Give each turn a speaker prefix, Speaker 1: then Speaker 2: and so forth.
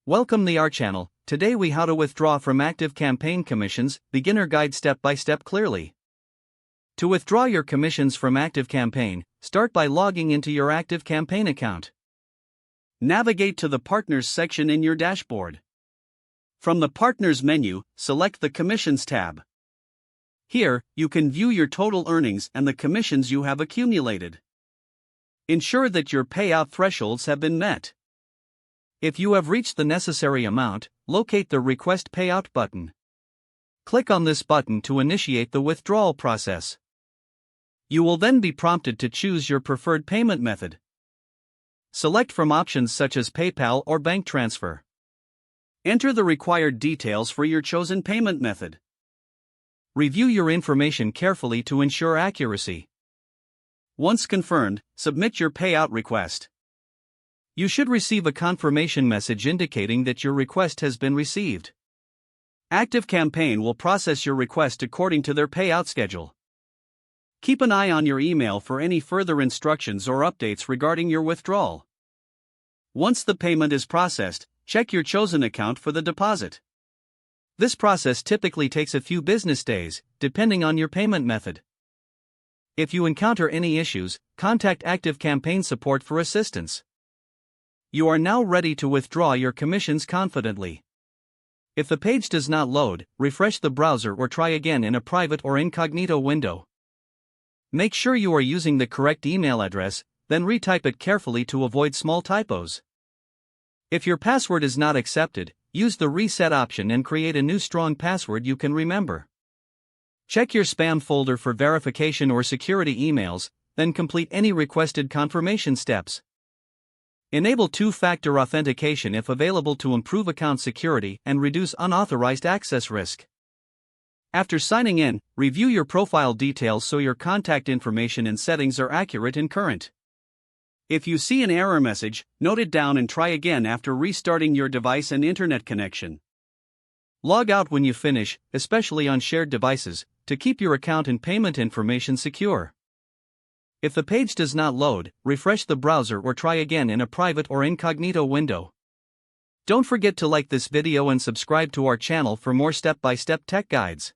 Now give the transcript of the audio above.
Speaker 1: Welcome to our channel. Today we how to withdraw from ActiveCampaign commissions, beginner guide step by step clearly. To withdraw your commissions from ActiveCampaign, start by logging into your ActiveCampaign account. Navigate to the Partners section in your dashboard. From the Partners menu, select the Commissions tab. Here, you can view your total earnings and the commissions you have accumulated. Ensure that your payout thresholds have been met. If you have reached the necessary amount, locate the Request Payout button. Click on this button to initiate the withdrawal process. You will then be prompted to choose your preferred payment method. Select from options such as PayPal or bank transfer. Enter the required details for your chosen payment method. Review your information carefully to ensure accuracy. Once confirmed, submit your payout request. You should receive a confirmation message indicating that your request has been received. ActiveCampaign will process your request according to their payout schedule. Keep an eye on your email for any further instructions or updates regarding your withdrawal. Once the payment is processed, check your chosen account for the deposit. This process typically takes a few business days, depending on your payment method. If you encounter any issues, contact ActiveCampaign support for assistance. You are now ready to withdraw your commissions confidently. If the page does not load, refresh the browser or try again in a private or incognito window. Make sure you are using the correct email address, then retype it carefully to avoid small typos. If your password is not accepted, use the reset option and create a new strong password you can remember. Check your spam folder for verification or security emails, then complete any requested confirmation steps. Enable two-factor authentication if available to improve account security and reduce unauthorized access risk. After signing in, review your profile details so your contact information and settings are accurate and current. If you see an error message, note it down and try again after restarting your device and internet connection. Log out when you finish, especially on shared devices, to keep your account and payment information secure. If the page does not load, refresh the browser or try again in a private or incognito window. Don't forget to like this video and subscribe to our channel for more step-by-step tech guides.